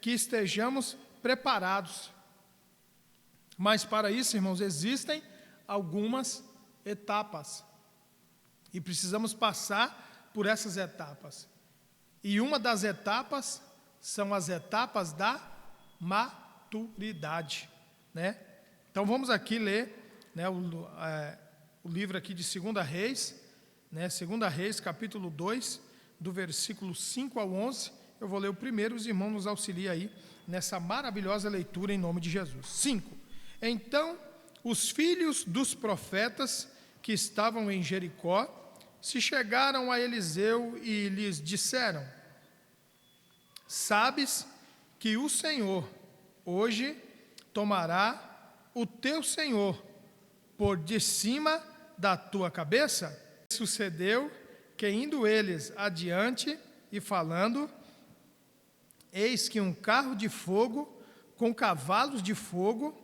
que estejamos preparados. Mas para isso, irmãos, existem algumas etapas. E precisamos passar por essas etapas. E uma das etapas são as etapas da maturidade, né? Então vamos aqui ler, né, o livro aqui de 2 Reis, né, 2 Reis, capítulo 2, do versículo 5 ao 11. Eu vou ler o primeiro, os irmãos nos auxiliam aí nessa maravilhosa leitura em nome de Jesus. 5. Então, os filhos dos profetas que estavam em Jericó se chegaram a Eliseu e lhes disseram: sabes que o Senhor hoje tomará o teu senhor por de cima da tua cabeça? Sucedeu que, indo eles adiante e falando, eis que um carro de fogo com cavalos de fogo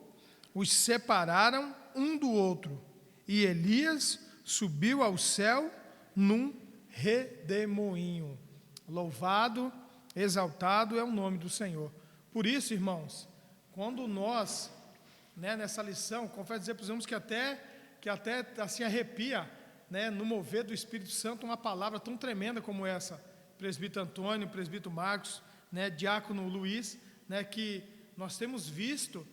os separaram um do outro, e Elias subiu ao céu num redemoinho. Louvado, exaltado é o nome do Senhor. Por isso, irmãos, quando nós, né, nessa lição, confesso dizer para os irmãos que até assim arrepia, né, no mover do Espírito Santo, uma palavra tão tremenda como essa. Presbítero Antônio, presbítero Marcos, né, diácono Luiz, né, que nós temos visto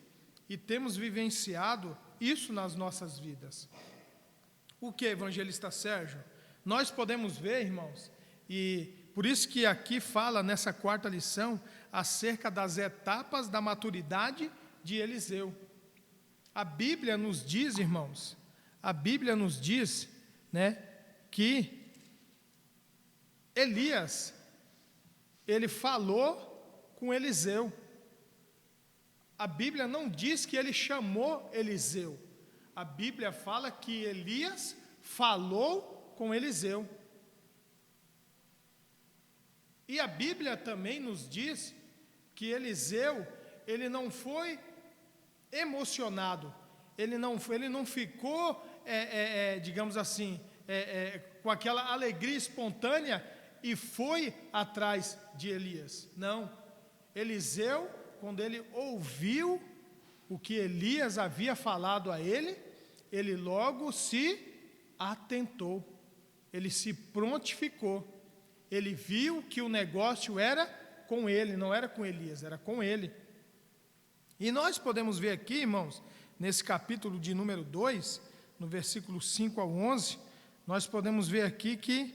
e temos vivenciado isso nas nossas vidas. O que, evangelista Sérgio? Nós podemos ver, irmãos, e por isso que aqui fala nessa quarta lição acerca das etapas da maturidade de Eliseu. A Bíblia nos diz, irmãos, a Bíblia nos diz, né, que Elias, ele falou com Eliseu. A Bíblia não diz que ele chamou Eliseu. A Bíblia fala que Elias falou com Eliseu. E a Bíblia também nos diz que Eliseu, ele não foi emocionado, ele não ficou, digamos assim, com aquela alegria espontânea e foi atrás de Elias. Não, Eliseu, quando ele ouviu o que Elias havia falado a ele, ele logo se atentou, ele se prontificou, ele viu que o negócio era com ele, não era com Elias, era com ele. E nós podemos ver aqui, irmãos, nesse capítulo de número 2, no versículo 5 ao 11, nós podemos ver aqui que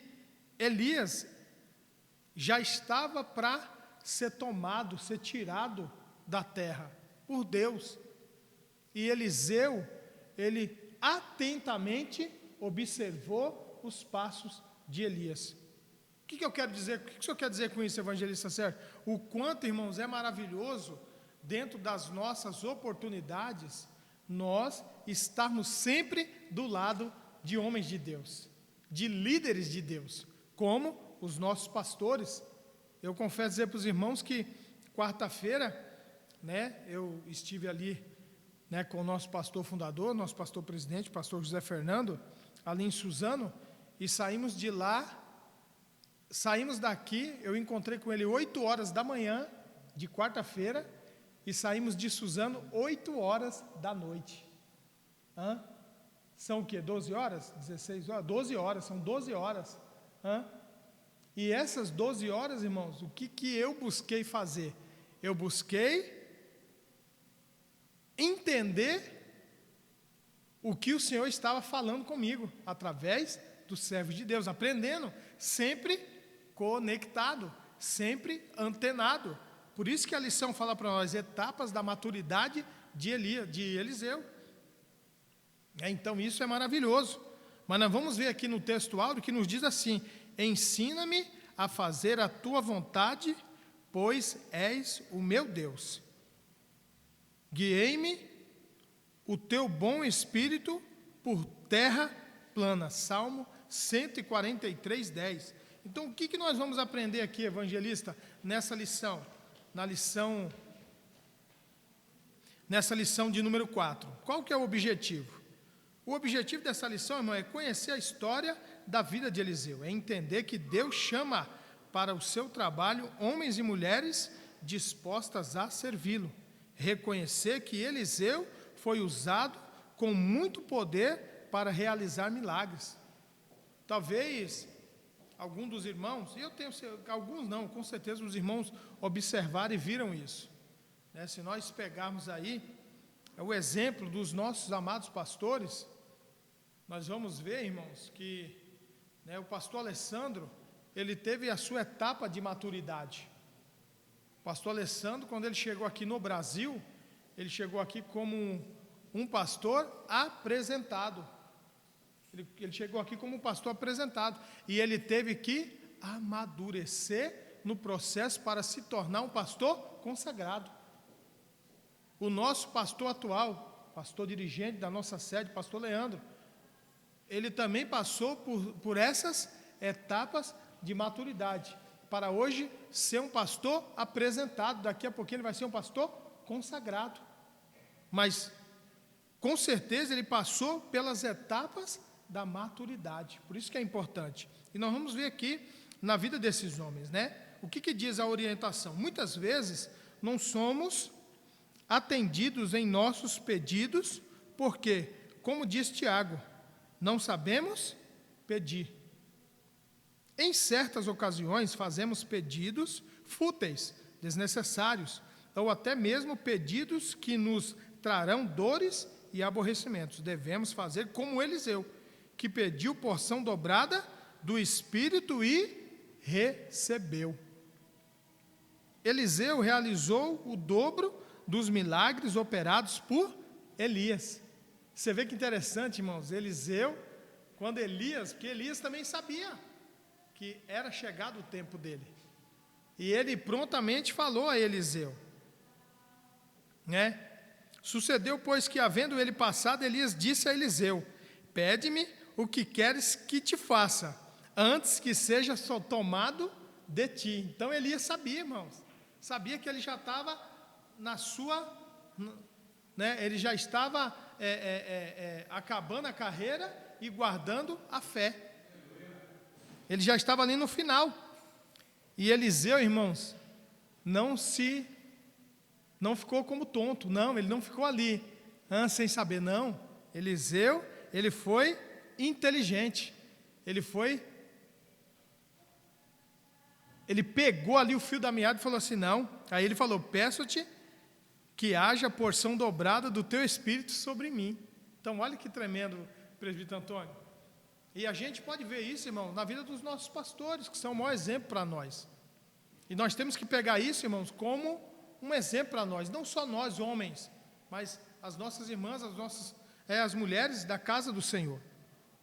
Elias já estava para ser tomado, ser tirado da terra por Deus. E Eliseu, ele atentamente observou os passos de Elias. O que eu quero dizer? O que o senhor quer dizer com isso, evangelista Sérgio? O quanto, irmãos, é maravilhoso, dentro das nossas oportunidades, nós estarmos sempre do lado de homens de Deus, de líderes de Deus, como os nossos pastores. Eu confesso dizer para os irmãos que quarta-feira, né, eu estive ali, né, com o nosso pastor fundador, nosso pastor presidente, pastor José Fernando, ali em Suzano, e saímos de lá, saímos daqui, eu encontrei com ele 8 horas da manhã, de quarta-feira, e saímos de Suzano 8 horas da noite. São o quê? 12 horas? 16 horas? 12 horas, são 12 horas. E essas 12 horas, irmãos, o que eu busquei fazer? Eu busquei entender o que o Senhor estava falando comigo, através do servo de Deus, aprendendo, sempre conectado, sempre antenado. Por isso que a lição fala para nós, etapas da maturidade de Eliseu. Então isso é maravilhoso. Mas nós vamos ver aqui no texto áureo que nos diz assim: ensina-me a fazer a tua vontade, pois és o meu Deus. Guiei-me o teu bom espírito por terra plana. Salmo 143, 10. Então o que nós vamos aprender aqui, evangelista, nessa lição? Nessa lição de número 4. Qual que é o objetivo? O objetivo dessa lição, irmão, é conhecer a história da vida de Eliseu, é entender que Deus chama para o seu trabalho homens e mulheres dispostas a servi-lo. Reconhecer que Eliseu foi usado com muito poder para realizar milagres. Talvez algum dos irmãos, e eu tenho alguns não, com certeza os irmãos observaram e viram isso. Se nós pegarmos aí o exemplo dos nossos amados pastores, nós vamos ver, irmãos, que o pastor Alessandro, ele teve a sua etapa de maturidade. O pastor Alessandro, quando ele chegou aqui no Brasil, ele chegou aqui como um pastor apresentado. Ele chegou aqui como um pastor apresentado. E ele teve que amadurecer no processo para se tornar um pastor consagrado. O nosso pastor atual, pastor dirigente da nossa sede, pastor Leandro, ele também passou por essas etapas de maturidade, para hoje ser um pastor apresentado. Daqui a pouquinho ele vai ser um pastor consagrado. Mas, com certeza, ele passou pelas etapas da maturidade. Por isso que é importante. E nós vamos ver aqui, na vida desses homens, o que diz a orientação? Muitas vezes, não somos atendidos em nossos pedidos, porque, como diz Tiago, não sabemos pedir. Em certas ocasiões, fazemos pedidos fúteis, desnecessários, ou até mesmo pedidos que nos trarão dores e aborrecimentos. Devemos fazer como Eliseu, que pediu porção dobrada do Espírito e recebeu. Eliseu realizou o dobro dos milagres operados por Elias. Você vê que interessante, irmãos, Eliseu, quando Elias, porque Elias também sabia que era chegado o tempo dele, e ele prontamente falou a Eliseu, Sucedeu, pois, que havendo ele passado, Elias disse a Eliseu: pede-me o que queres que te faça, antes que seja só tomado de ti. Então Elias sabia, irmãos, sabia que ele já estava na sua, ele já estava acabando a carreira e guardando a fé. Ele já estava ali no final. E Eliseu, irmãos, não ficou como tonto, não, ele não ficou ali, sem saber, não. Eliseu, ele foi inteligente, ele pegou ali o fio da meada e falou assim, não. Aí ele falou: peço-te que haja porção dobrada do teu Espírito sobre mim. Então olha que tremendo, presbítero Antônio. E a gente pode ver isso, irmão, na vida dos nossos pastores, que são o maior exemplo para nós. E nós temos que pegar isso, irmãos, como um exemplo para nós, não só nós, homens, mas as nossas irmãs, as mulheres da casa do Senhor.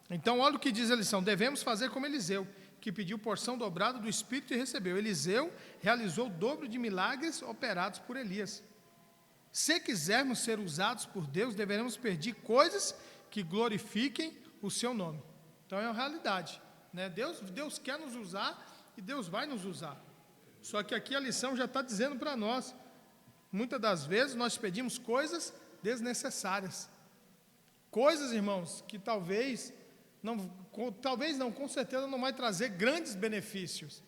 Então, olha o que diz a lição: devemos fazer como Eliseu, que pediu porção dobrada do Espírito e recebeu. Eliseu realizou o dobro de milagres operados por Elias. Se quisermos ser usados por Deus, deveremos pedir coisas que glorifiquem o seu nome. Então é uma realidade, Deus quer nos usar e Deus vai nos usar. Só que aqui a lição já está dizendo para nós, muitas das vezes nós pedimos coisas desnecessárias, coisas, irmãos, que talvez não, com certeza não vai trazer grandes benefícios,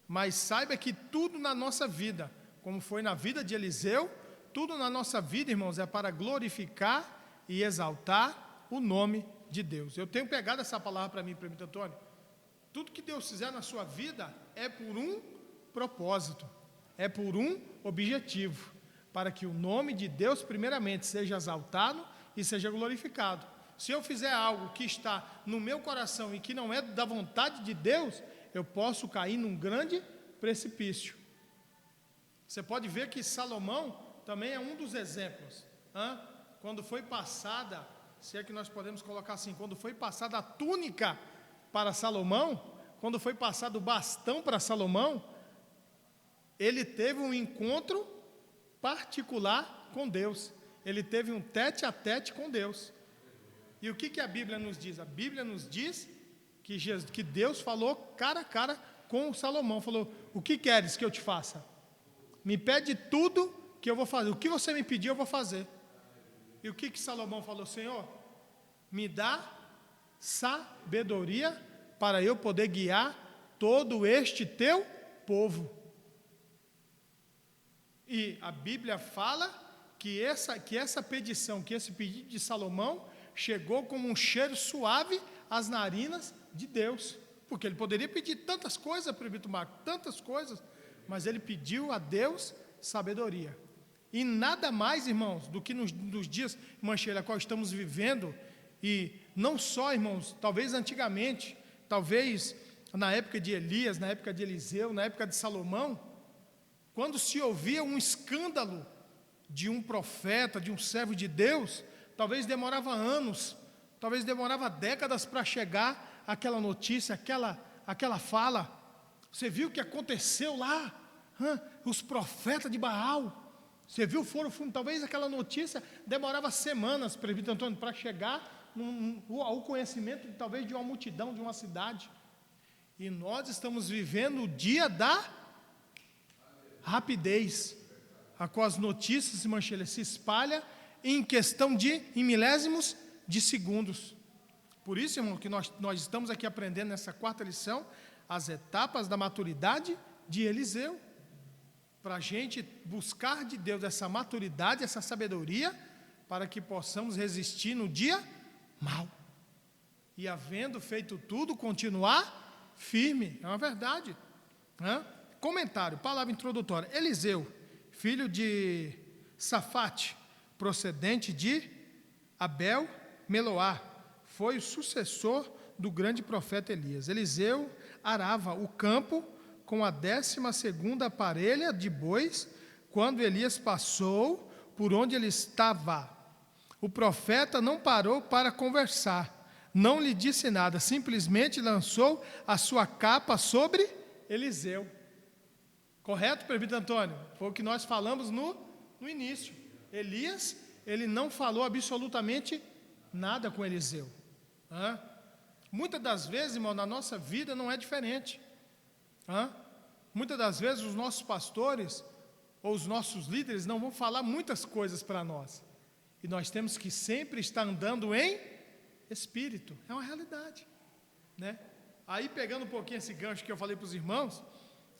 mas saiba que tudo na nossa vida, como foi na vida de Eliseu, tudo na nossa vida, irmãos, é para glorificar e exaltar o nome de Deus. Eu tenho pegado essa palavra para mim, presbítero Antônio. Tudo que Deus fizer na sua vida é por um propósito, é por um objetivo, para que o nome de Deus primeiramente seja exaltado e seja glorificado. Se eu fizer algo que está no meu coração e que não é da vontade de Deus, eu posso cair num grande precipício. Você pode ver que Salomão também é um dos exemplos. Quando foi passada, se é que nós podemos colocar assim, quando foi passada a túnica para Salomão, quando foi passado o bastão para Salomão, ele teve um encontro particular com Deus. Ele teve um tete a tete com Deus. E o que a Bíblia nos diz? A Bíblia nos diz que Deus falou cara a cara com Salomão. Falou: o que queres que eu te faça? Me pede tudo que eu vou fazer. O que você me pedir eu vou fazer. E o que Salomão falou? Senhor, me dá sabedoria para eu poder guiar todo este teu povo. E a Bíblia fala que essa petição, que esse pedido de Salomão chegou como um cheiro suave às narinas de Deus. Porque ele poderia pedir tantas coisas, presbítero Marco, tantas coisas, mas ele pediu a Deus sabedoria. E nada mais, irmãos, do que nos dias, irmã Sheila, qual estamos vivendo, e não só, irmãos, talvez antigamente, talvez na época de Elias, na época de Eliseu, na época de Salomão, quando se ouvia um escândalo de um profeta, de um servo de Deus, talvez demorava anos, talvez demorava décadas para chegar aquela notícia, aquela fala. Você viu o que aconteceu lá? Os profetas de Baal. Você viu, talvez aquela notícia demorava semanas, presbítero Antônio, para chegar ao conhecimento, talvez, de uma multidão, de uma cidade. E nós estamos vivendo o dia da rapidez, a qual as notícias, irmã Sheila, se espalham em milésimos de segundos. Por isso, irmão, que nós estamos aqui aprendendo nessa quarta lição, as etapas da maturidade de Eliseu, para a gente buscar de Deus essa maturidade, essa sabedoria, para que possamos resistir no dia mau. E havendo feito tudo, continuar firme. É uma verdade. Comentário, palavra introdutória. Eliseu, filho de Safate, procedente de Abel Meloá, foi o sucessor do grande profeta Elias. Eliseu arava o campo com a 12ª parelha de bois, quando Elias passou por onde ele estava. O profeta não parou para conversar, não lhe disse nada, simplesmente lançou a sua capa sobre Eliseu. Correto, presbítero Antônio? Foi o que nós falamos no início. Elias, ele não falou absolutamente nada com Eliseu. Muitas das vezes, irmão, na nossa vida não é diferente. Muitas das vezes os nossos pastores ou os nossos líderes não vão falar muitas coisas para nós. E nós temos que sempre estar andando em espírito. É uma realidade, né? Aí, pegando um pouquinho esse gancho que eu falei para os irmãos,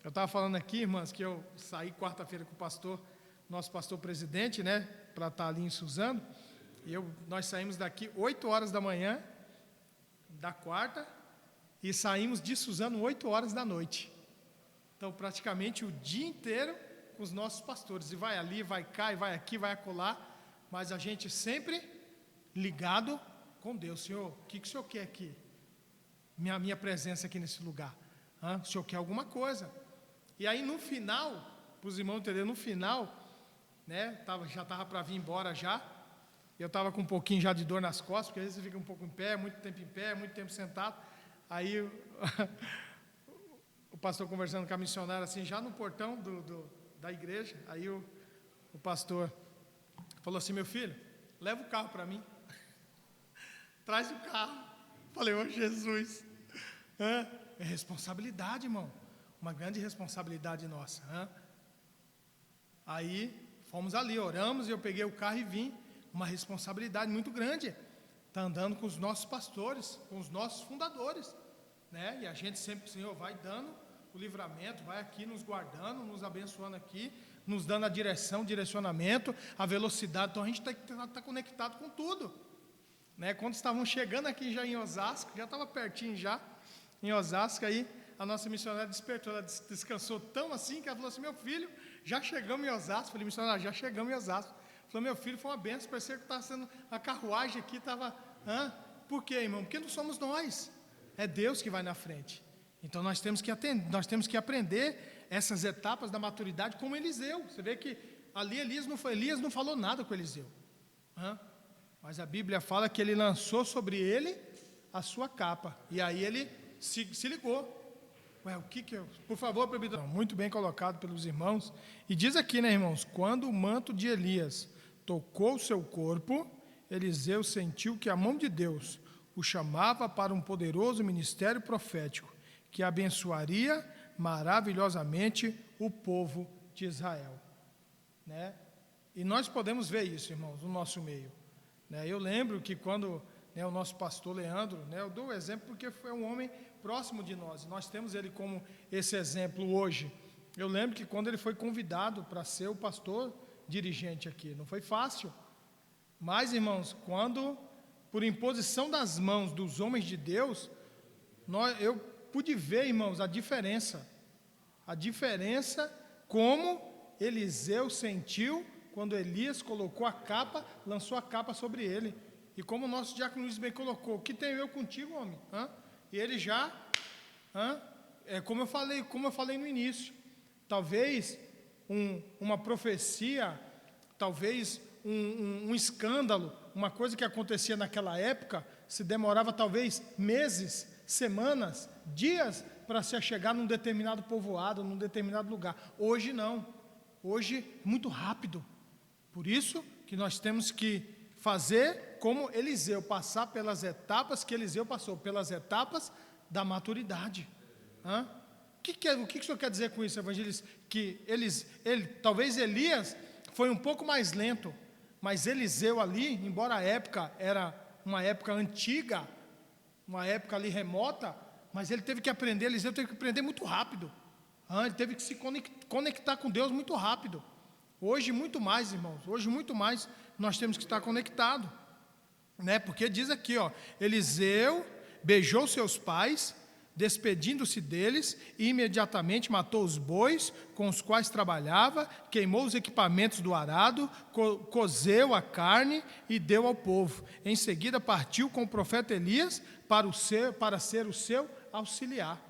eu estava falando aqui, irmãs, que eu saí quarta-feira com o pastor, nosso pastor presidente, né, para estar ali em Suzano, e nós saímos daqui 8 horas da manhã, da quarta, e saímos de Suzano 8 horas da noite. Então, praticamente o dia inteiro com os nossos pastores, e vai ali, vai cá, e vai aqui, vai acolá, mas a gente sempre ligado com Deus. Senhor, o que o Senhor quer aqui? Minha presença aqui nesse lugar. O Senhor quer alguma coisa? E aí, no final, para os irmãos entenderem, no final, né, já estava para vir embora já, eu estava com um pouquinho já de dor nas costas, porque às vezes você fica um pouco em pé, muito tempo sentado. Aí o pastor conversando com a missionária, assim, já no portão da igreja, aí o pastor falou assim: meu filho, leva o carro para mim. Traz o carro. Falei: ô Jesus. É responsabilidade, irmão. Uma grande responsabilidade nossa. Aí fomos ali, oramos, e eu peguei o carro e vim. Uma responsabilidade muito grande. Está andando com os nossos pastores, com os nossos fundadores, né? E a gente sempre, Senhor, vai dando o livramento, vai aqui nos guardando, nos abençoando aqui, nos dando a direção, direcionamento, a velocidade. Então a gente está conectado com tudo, né? Quando estavam chegando aqui já em Osasco, já estava pertinho já, em Osasco, aí a nossa missionária despertou, ela descansou tão assim, que ela falou assim: meu filho, já chegamos em Osasco. Falei: missionária, já chegamos em Osasco. Falou: meu filho, foi uma benção, parecia que estava sendo a carruagem aqui, estava... Por quê, irmão? Porque não somos nós, é Deus que vai na frente. Então nós temos que aprender essas etapas da maturidade como Eliseu. Você vê que ali Elias não falou nada com Eliseu, mas a Bíblia fala que ele lançou sobre ele a sua capa, e aí ele se ligou. Por favor, muito bem colocado pelos irmãos. E diz aqui, né, irmãos, quando o manto de Elias tocou o seu corpo, Eliseu sentiu que a mão de Deus o chamava para um poderoso ministério profético, que abençoaria maravilhosamente o povo de Israel, né? E nós podemos ver isso, irmãos, no nosso meio, né? Eu lembro que quando, né, o nosso pastor Leandro, né, eu dou o exemplo porque foi um homem próximo de nós, nós temos ele como esse exemplo hoje, Eu lembro que quando ele foi convidado para ser o pastor dirigente aqui, não foi fácil. Mas, irmãos, quando, por imposição das mãos dos homens de Deus, eu pude ver, irmãos, a diferença como Eliseu sentiu quando Elias colocou a capa, lançou a capa sobre ele. E como o nosso diácono Luiz bem colocou, o que tenho eu contigo, homem? E ele já, como eu falei no início, talvez uma profecia, talvez um escândalo, uma coisa que acontecia naquela época, se demorava talvez meses, semanas, dias, para se chegar num determinado povoado, num determinado lugar. Hoje não, hoje muito rápido. Por isso que nós temos que fazer como Eliseu, passar pelas etapas que Eliseu passou, pelas etapas da maturidade. O que o senhor quer dizer com isso, evangelista? Que talvez Elias foi um pouco mais lento, mas Eliseu ali, embora a época era uma época antiga, uma época ali remota, mas ele teve que aprender, Eliseu teve que aprender muito rápido. Ele teve que se conectar com Deus muito rápido. Hoje muito mais, irmãos, hoje muito mais nós temos que estar conectados, né? Porque diz aqui, Eliseu beijou seus pais, despedindo-se deles, e imediatamente matou os bois com os quais trabalhava, queimou os equipamentos do arado, cozeu a carne e deu ao povo. Em seguida partiu com o profeta Elias para ser o seu auxiliar.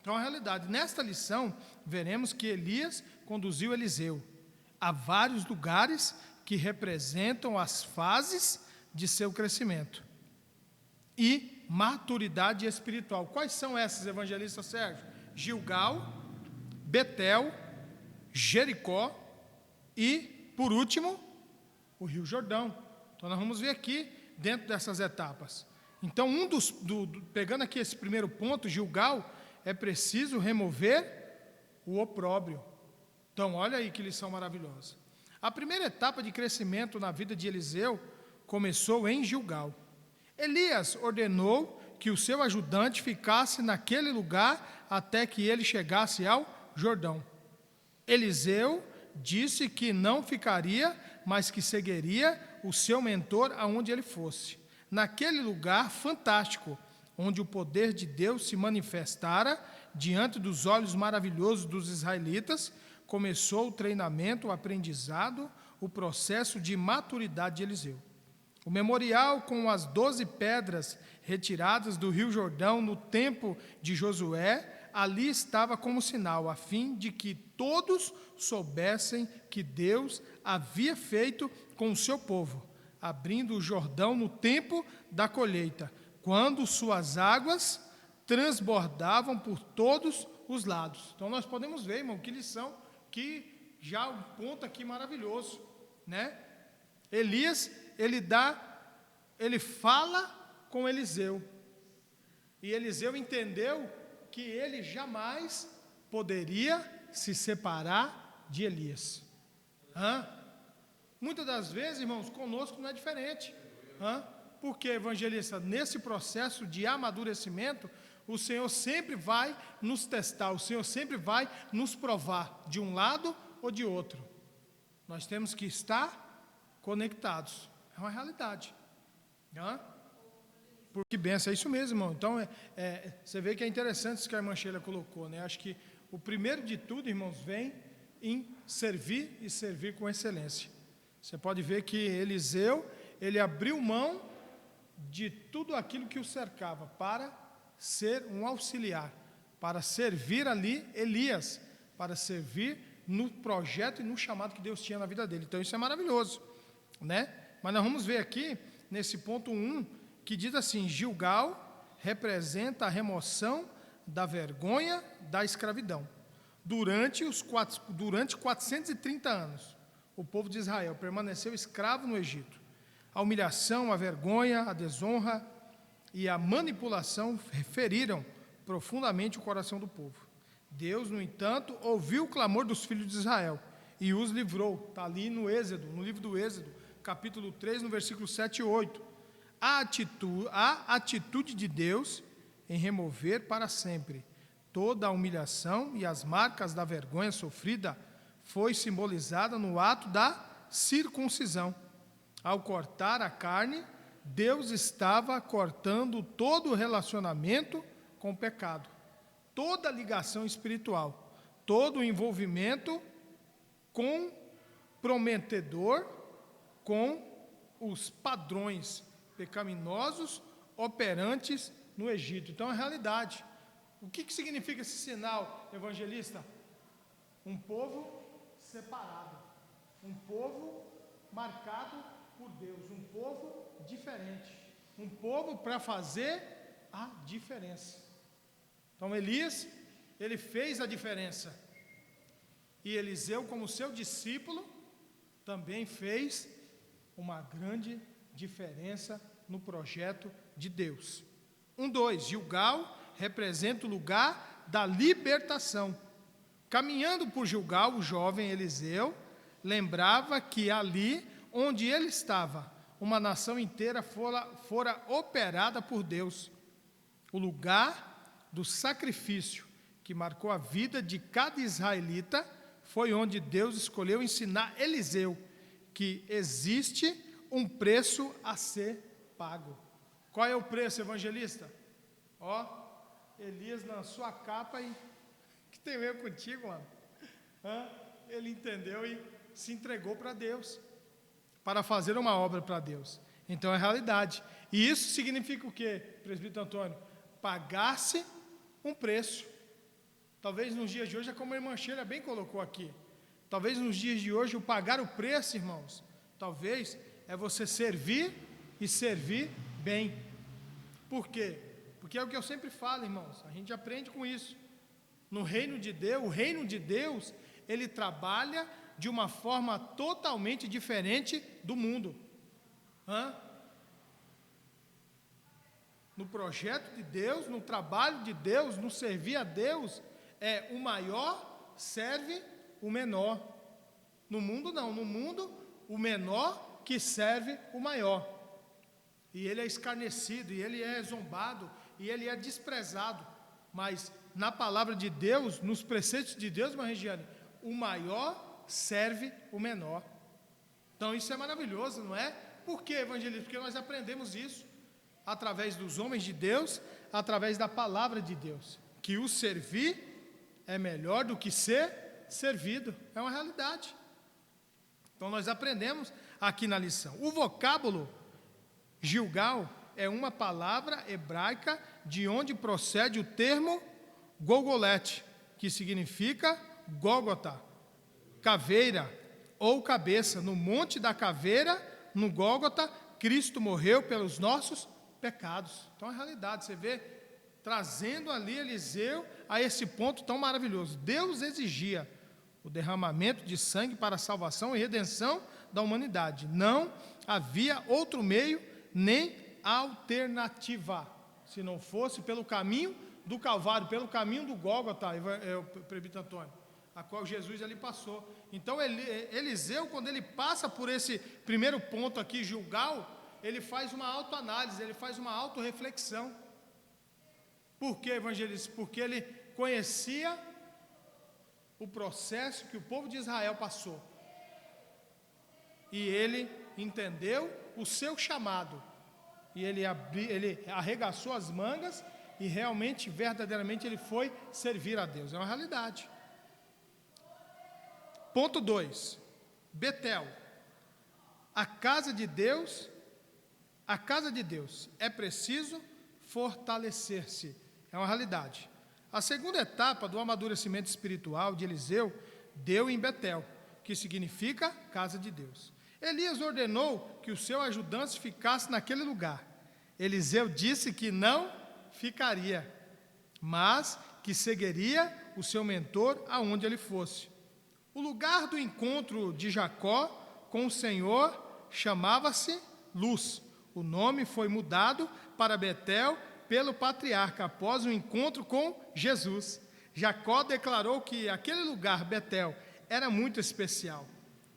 Então, a realidade, nesta lição, veremos que Elias conduziu Eliseu a vários lugares que representam as fases de seu crescimento e maturidade espiritual. Quais são essas, evangelista Sérgio? Gilgal, Betel, Jericó e, por último, o Rio Jordão. Então nós vamos ver aqui dentro dessas etapas. Então, pegando aqui esse primeiro ponto, Gilgal, é preciso remover o opróbrio. Então, olha aí que lição maravilhosa. A primeira etapa de crescimento na vida de Eliseu começou em Gilgal. Elias ordenou que o seu ajudante ficasse naquele lugar até que ele chegasse ao Jordão. Eliseu disse que não ficaria, mas que seguiria o seu mentor aonde ele fosse. Naquele lugar fantástico, onde o poder de Deus se manifestara diante dos olhos maravilhosos dos israelitas, começou o treinamento, o aprendizado, o processo de maturidade de Eliseu. O memorial com as 12 pedras retiradas do Rio Jordão no tempo de Josué, ali estava como sinal, a fim de que todos soubessem que Deus havia feito com o seu povo, abrindo o Jordão no tempo da colheita, quando suas águas transbordavam por todos os lados. Então nós podemos ver, irmão, que lição, que já um ponto aqui maravilhoso, né? Elias, ele fala com Eliseu, e Eliseu entendeu que ele jamais poderia se separar de Elias. Muitas das vezes, irmãos, conosco não é diferente. Porque, evangelista, nesse processo de amadurecimento, o Senhor sempre vai nos testar, o Senhor sempre vai nos provar, de um lado ou de outro. Nós temos que estar conectados. É uma realidade. Porque benção, é isso mesmo, irmão. Então, você vê que é interessante isso que a irmã Sheila colocou, né? Acho que o primeiro de tudo, irmãos, vem em servir e servir com excelência. Você pode ver que Eliseu, ele abriu mão de tudo aquilo que o cercava para ser um auxiliar, para servir ali Elias, para servir no projeto e no chamado que Deus tinha na vida dele. Então isso é maravilhoso, né? Mas nós vamos ver aqui, nesse ponto 1, que diz assim: Gilgal representa a remoção da vergonha da escravidão. Durante 430 anos, o povo de Israel permaneceu escravo no Egito. A humilhação, a vergonha, a desonra e a manipulação feriram profundamente o coração do povo. Deus, no entanto, ouviu o clamor dos filhos de Israel e os livrou. Está ali no Êxodo, no livro do Êxodo, capítulo 3, no versículo 7 e 8. A atitude de Deus em remover para sempre Toda a humilhação e as marcas da vergonha sofrida foi simbolizada no ato da circuncisão. Ao cortar a carne, Deus estava cortando todo o relacionamento com o pecado, toda a ligação espiritual, todo o envolvimento comprometedor com os padrões pecaminosos operantes no Egito. Então, é a realidade. O que significa esse sinal, evangelista? Um povo separado, um povo marcado por Deus, um povo diferente, um povo para fazer a diferença. Então, Elias, ele fez a diferença, e Eliseu, como seu discípulo, também fez uma grande diferença no projeto de Deus. 2, Gilgal representa o lugar da libertação. Caminhando por Gilgal, o jovem Eliseu lembrava que ali onde ele estava, uma nação inteira fora operada por Deus. O lugar do sacrifício que marcou a vida de cada israelita foi onde Deus escolheu ensinar Eliseu que existe um preço a ser pago. Qual é o preço, evangelista? Elias na sua capa, e que tem eu contigo, mano? Ele entendeu e se entregou para Deus, para fazer uma obra para Deus. Então é realidade. E isso significa o quê, presbítero Antônio? Pagar-se um preço. Talvez nos dias de hoje, é como a irmã Sheila bem colocou aqui, talvez nos dias de hoje o pagar o preço, irmãos, talvez é você servir e servir bem. Por quê? Porque é o que eu sempre falo, irmãos, a gente aprende com isso. No reino de Deus, o reino de Deus, ele trabalha de uma forma totalmente diferente do mundo. No projeto de Deus, no trabalho de Deus, no servir a Deus, o maior serve o menor. No mundo não, no mundo o menor que serve o maior. E ele é escarnecido, e ele é zombado, e ele é desprezado. Mas na palavra de Deus, nos preceitos de Deus, irmã Regiane, o maior serve o menor. Então isso é maravilhoso, não é? Por quê, evangelista? Porque nós aprendemos isso através dos homens de Deus, através da palavra de Deus, que o servir é melhor do que ser servido. É uma realidade. Então nós aprendemos aqui na lição. O vocábulo Gilgal é uma palavra hebraica de onde procede o termo Golgolete, que significa Gólgota, caveira ou cabeça. No Monte da Caveira, no Gólgota, Cristo morreu pelos nossos pecados. Então é a realidade, você vê, trazendo ali Eliseu a esse ponto tão maravilhoso. Deus exigia o derramamento de sangue para a salvação e redenção da humanidade. Não havia outro meio nem alternativa, se não fosse pelo caminho do Calvário, pelo caminho do Gólgota, presbítero Antônio, a qual Jesus ali passou. Então Eliseu, quando ele passa por esse primeiro ponto aqui, Gilgal, ele faz uma autoanálise, ele faz uma autorreflexão. Por quê, evangelista? Porque ele conhecia o processo que o povo de Israel passou. E ele entendeu o seu chamado. E ele arregaçou as mangas e realmente, verdadeiramente, ele foi servir a Deus. É uma realidade. Ponto 2. Betel. A casa de Deus é preciso fortalecer-se. É uma realidade. A segunda etapa do amadurecimento espiritual de Eliseu deu em Betel, que significa casa de Deus. Elias ordenou que o seu ajudante ficasse naquele lugar. Eliseu disse que não ficaria, mas que seguiria o seu mentor aonde ele fosse. O lugar do encontro de Jacó com o Senhor chamava-se Luz. O nome foi mudado para Betel pelo patriarca após o encontro com Jesus. Jacó declarou que aquele lugar, Betel, era muito especial,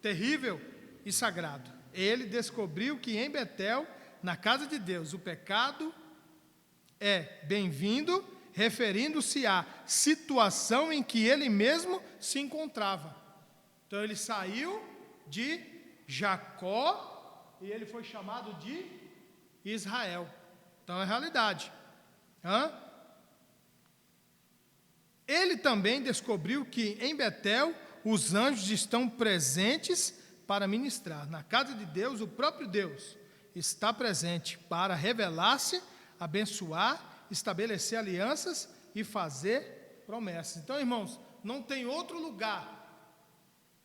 terrível e sagrado. Ele descobriu que em Betel, na casa de Deus, o pecado é bem-vindo referindo-se à situação em que ele mesmo se encontrava. Então ele saiu de Jacó e ele foi chamado de Israel. Então é realidade. Ele também descobriu que em Betel os anjos estão presentes para ministrar. Na casa de Deus, o próprio Deus está presente para revelar-se, abençoar, estabelecer alianças e fazer promessas. Então, irmãos, não tem outro lugar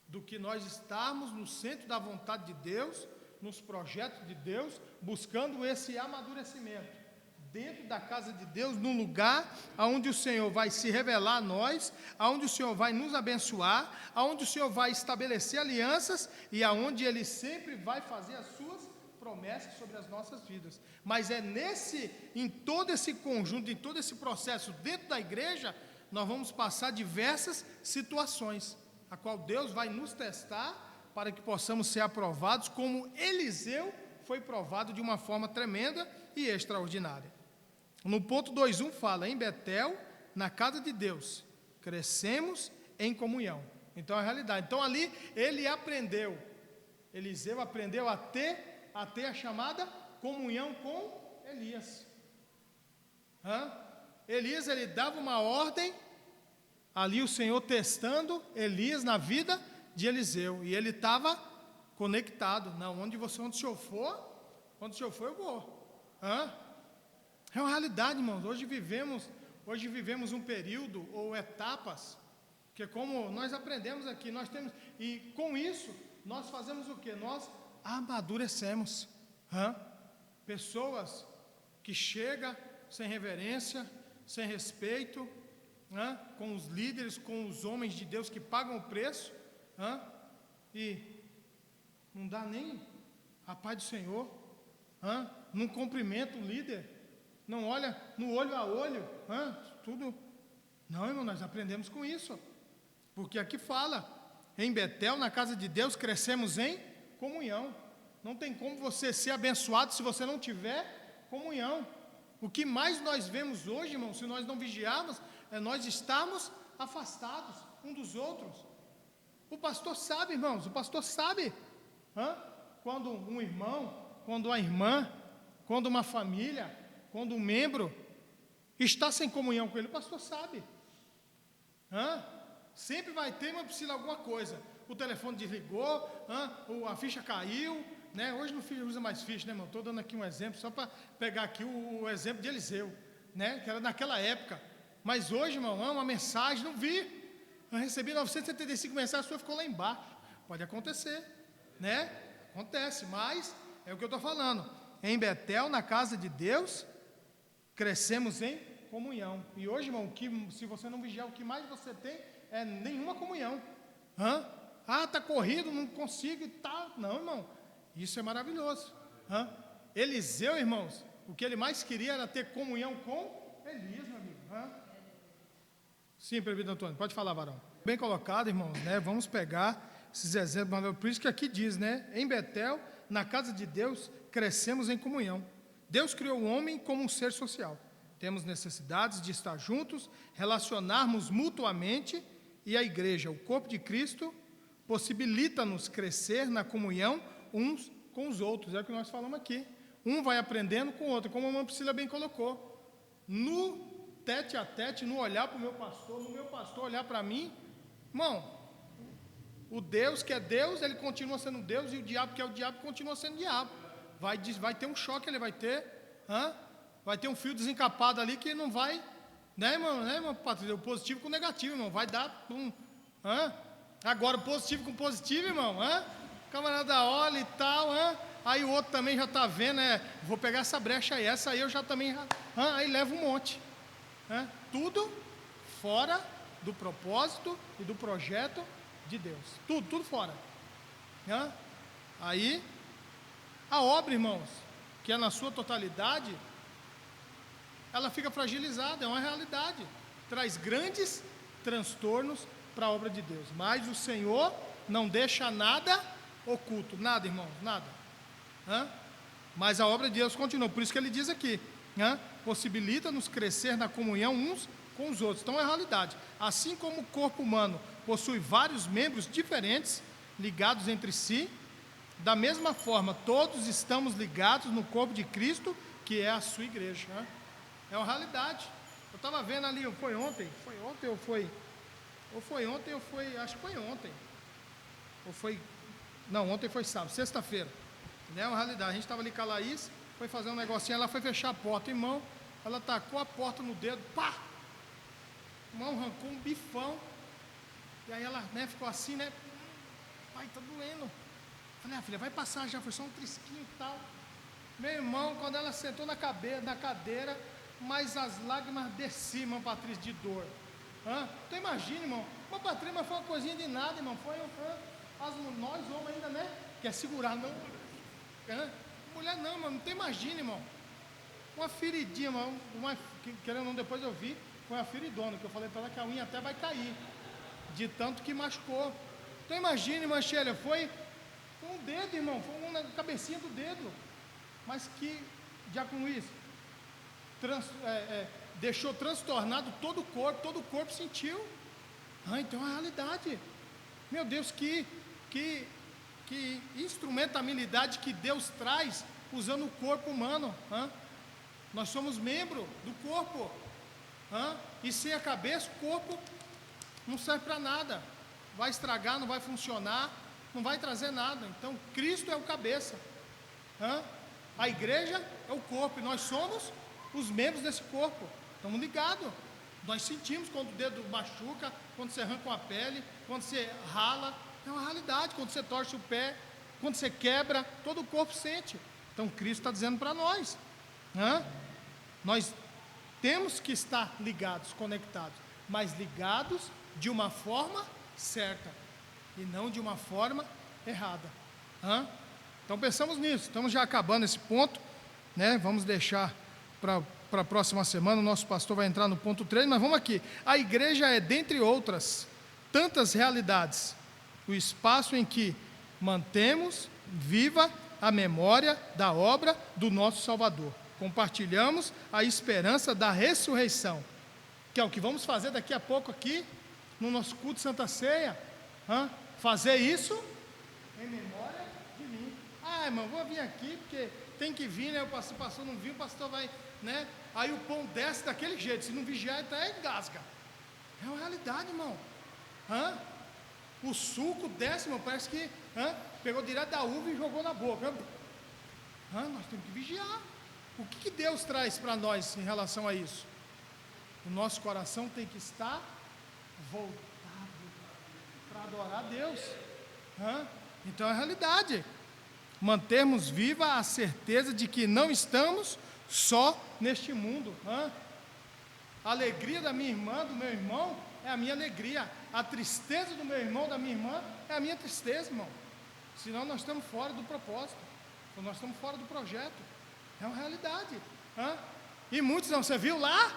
do que nós estarmos no centro da vontade de Deus, nos projetos de Deus, buscando esse amadurecimento dentro da casa de Deus, num lugar onde o Senhor vai se revelar a nós, onde o Senhor vai nos abençoar, onde o Senhor vai estabelecer alianças e aonde Ele sempre vai fazer as suas promessas sobre as nossas vidas. Mas é em todo esse conjunto, em todo esse processo dentro da igreja, nós vamos passar diversas situações, a qual Deus vai nos testar para que possamos ser aprovados, como Eliseu foi provado de uma forma tremenda e extraordinária. No ponto 2.1 fala, em Betel, na casa de Deus, crescemos em comunhão. Então é a realidade. Então ali ele aprendeu, Eliseu aprendeu a ter a chamada comunhão com Elias. Elias, ele dava uma ordem, ali o Senhor testando Elias na vida de Eliseu, e ele estava conectado. Não, onde o Senhor for, eu vou. É uma realidade, irmãos. Hoje vivemos um período ou etapas que, como nós aprendemos aqui, nós temos, e com isso nós fazemos o quê? Nós amadurecemos. Pessoas que chegam sem reverência, sem respeito, com os líderes, com os homens de Deus que pagam o preço, e não dá nem a paz do Senhor, não cumprimenta o líder, não olha no olho a olho, tudo. Não, irmão, nós aprendemos com isso, porque aqui fala, em Betel, na casa de Deus, crescemos em comunhão. Não tem como você ser abençoado se você não tiver comunhão. O que mais nós vemos hoje, irmão, se nós não vigiarmos, é nós estarmos afastados um dos outros. O pastor sabe, irmãos, o pastor sabe, quando um irmão, quando uma irmã, quando uma família, quando um membro está sem comunhão com ele, o pastor sabe. Sempre vai ter, mas precisa de alguma coisa. O telefone desligou, a ficha caiu, né? Hoje não usa mais ficha, né, irmão? Estou dando aqui um exemplo, só para pegar aqui o exemplo de Eliseu, né? Que era naquela época. Mas hoje, irmão, uma mensagem, não vi. Eu recebi 975 mensagens, a sua ficou lá embaixo. Pode acontecer, né? Acontece, mas é o que eu estou falando. Em Betel, na casa de Deus, crescemos em comunhão. E hoje, irmão, se você não vigiar, o que mais você tem é nenhuma comunhão. Está corrido, não consigo e tal. Não, irmão, isso é maravilhoso. Eliseu, irmãos, o que ele mais queria era ter comunhão com Elias, meu amigo. Sim, prefeito Antônio, pode falar, varão. Bem colocado, irmãos, né? Vamos pegar esses exemplos, por isso que aqui diz, né? Em Betel, na casa de Deus, crescemos em comunhão. Deus criou o homem como um ser social. Temos necessidades de estar juntos, relacionarmos mutuamente, e a igreja, o corpo de Cristo, possibilita-nos crescer na comunhão uns com os outros. É o que nós falamos aqui. Um vai aprendendo com o outro, como a irmã Priscila bem colocou. No tete a tete, no olhar para o meu pastor, no meu pastor olhar para mim, irmão, o Deus que é Deus, ele continua sendo Deus, e o diabo que é o diabo, continua sendo diabo. Vai ter um choque, ele vai ter, vai ter um fio desencapado ali que não vai, né, irmão, Patrícia? O positivo com o negativo, irmão, vai dar, agora o positivo com o positivo, irmão, o camarada olha e tal, aí o outro também já está vendo, vou pegar essa brecha aí, essa aí eu já também, aí leva um monte, tudo fora do propósito e do projeto de Deus, tudo fora, aí a obra, irmãos, que é na sua totalidade, ela fica fragilizada, é uma realidade, traz grandes transtornos para a obra de Deus, mas o Senhor não deixa nada oculto, nada, irmãos, nada, mas a obra de Deus continua, por isso que ele diz aqui, possibilita-nos crescer na comunhão uns com os outros. Então é a realidade. Assim como o corpo humano possui vários membros diferentes, ligados entre si, da mesma forma, todos estamos ligados no corpo de Cristo, que é a sua igreja. É uma realidade. Eu estava vendo ali, acho que foi ontem, ontem foi sábado, sexta-feira, é uma realidade. A gente estava ali com a Laís, foi fazer um negocinho, ela foi fechar a porta, irmão, ela tacou a porta no dedo, pá, irmão, arrancou um bifão, e aí ela, ficou assim, pai, tá doendo. Falei, filha, vai passar já, foi só um trisquinho e tal. Meu irmão, quando ela sentou na cadeira, mas as lágrimas desciam, Patrícia, de dor. Então imagina, irmão, uma Patrícia, mas foi uma coisinha de nada, irmão, nós homens ainda, quer segurar, não, mulher não, irmão, não tem, imagina, irmão, uma feridinha, irmão, querendo ou não, depois eu vi, foi uma feridona, que eu falei para ela que a unha até vai cair, de tanto que machucou. Então imagina, irmã Sheila, foi um dedo, irmão, foi uma cabecinha do dedo, mas que, Diácono Luiz, deixou transtornado todo o corpo sentiu. Então é a realidade. Meu Deus, que instrumentalidade que Deus traz usando o corpo humano. Nós somos membro do corpo. E sem a cabeça, o corpo não serve para nada. Vai estragar, não vai funcionar, não vai trazer nada. Então Cristo é o cabeça. A igreja é o corpo, e nós somos os membros desse corpo. Estamos ligados. Nós sentimos quando o dedo machuca, quando você arranca uma pele, quando você rala. É uma realidade. Quando você torce o pé, quando você quebra, todo o corpo sente. Então Cristo está dizendo para nós. Nós temos que estar ligados, conectados, mas ligados de uma forma certa e não de uma forma errada. Então pensamos nisso. Estamos já acabando esse ponto, vamos deixar para a próxima semana. O nosso pastor vai entrar no ponto 3, mas vamos aqui. A igreja é, dentre outras tantas realidades, o espaço em que mantemos viva a memória da obra do nosso Salvador. Compartilhamos a esperança da ressurreição, que é o que vamos fazer daqui a pouco aqui no nosso culto de Santa Ceia. Fazer isso em memória de mim. Irmão, vou vir aqui porque tem que vir, o pastor não viu, o pastor vai, aí o pão desce daquele jeito, se não vigiar até engasga. É uma realidade, irmão. O suco desce, irmão, parece que pegou direto da uva e jogou na boca. Nós temos que vigiar. O que Deus traz para nós em relação a isso? O nosso coração tem que estar voltado para adorar a Deus. Então é a realidade. Mantermos viva a certeza de que não estamos só neste mundo. A alegria da minha irmã, do meu irmão, é a minha alegria. A tristeza do meu irmão, da minha irmã, é a minha tristeza, irmão. Senão nós estamos fora do propósito, nós estamos fora do projeto. É uma realidade. E muitos não, você viu lá?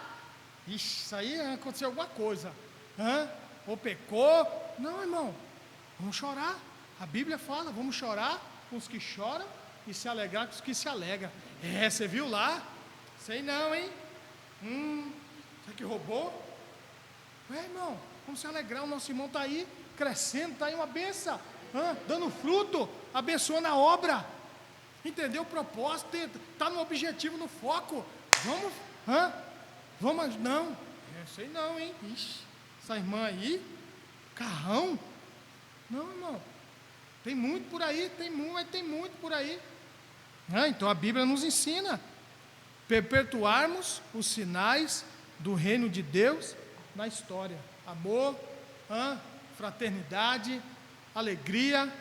Isso aí aconteceu alguma coisa. Ou pecou. Não, irmão, vamos chorar. A Bíblia fala, vamos chorar com os que choram e se alegrar com os que se alegram. Você viu lá? Sei não, hein? Você que roubou? Irmão, vamos se alegrar, o nosso irmão está aí, crescendo, está aí uma benção, dando fruto, abençoando a obra. Entendeu o propósito? Está no objetivo, no foco. Vamos, não. Sei não, hein? Ixi, essa irmã aí, carrão. Não, irmão. Tem muito por aí, tem muito por aí. Então a Bíblia nos ensina perpetuarmos os sinais do reino de Deus na história. Amor, fraternidade, alegria,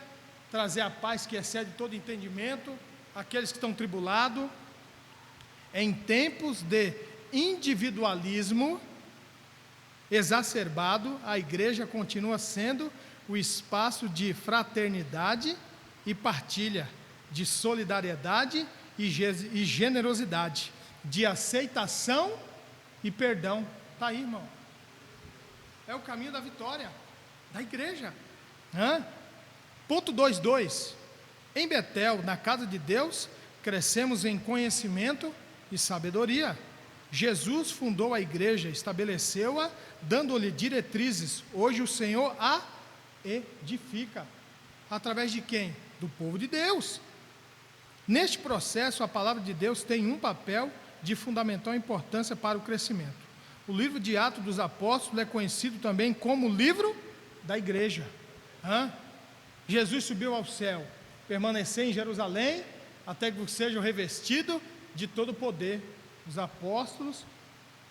trazer a paz que excede todo entendimento àqueles que estão tribulados. Em tempos de individualismo exacerbado, a igreja continua sendo o espaço de fraternidade e partilha, de solidariedade e generosidade, de aceitação e perdão. Está aí, irmão. É o caminho da vitória da igreja. Ponto 2.2. Em Betel, na casa de Deus, crescemos em conhecimento e sabedoria. Jesus fundou a igreja, estabeleceu-a, dando-lhe diretrizes. Hoje o Senhor a edifica. Através de quem? Do povo de Deus. Neste processo, a palavra de Deus tem um papel de fundamental importância para o crescimento. O livro de Atos dos Apóstolos é conhecido também como o livro da igreja. Jesus subiu ao céu, permanecer em Jerusalém, até que sejam revestidos de todo o poder. Os apóstolos,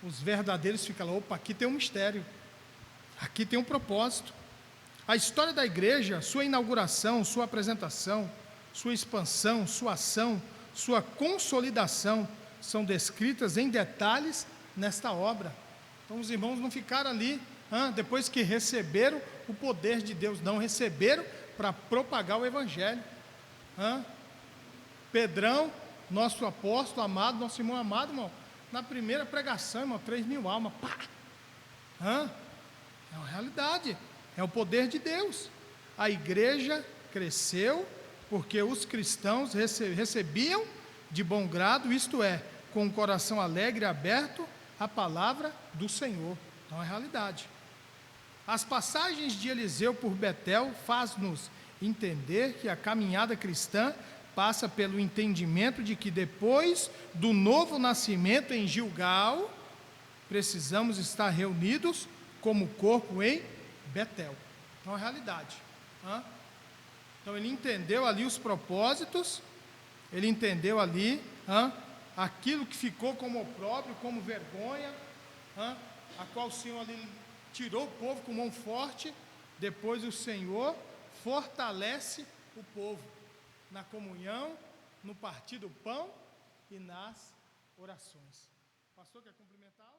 os verdadeiros, ficam lá, opa, aqui tem um mistério, aqui tem um propósito. A história da igreja, sua inauguração, sua apresentação, sua expansão, sua ação, sua consolidação, são descritas em detalhes nesta obra. Então os irmãos não ficaram ali, depois que receberam o poder de Deus, não receberam para propagar o evangelho. Pedrão, nosso apóstolo amado, nosso irmão amado, irmão, na primeira pregação, irmão, 3.000 almas, pá! É uma realidade, é o poder de Deus. A igreja cresceu porque os cristãos recebiam de bom grado, isto é, com o coração alegre e aberto, a palavra do Senhor. Então é a realidade. As passagens de Eliseu por Betel faz-nos entender que a caminhada cristã passa pelo entendimento de que depois do novo nascimento em Gilgal, precisamos estar reunidos como corpo em Betel. Então é a realidade. Então ele entendeu ali os propósitos, ele entendeu ali aquilo que ficou como opróbrio, como vergonha, a qual o Senhor ali tirou o povo com mão forte. Depois o Senhor fortalece o povo na comunhão, no partir do pão e nas orações. Pastor, quer cumprimentar?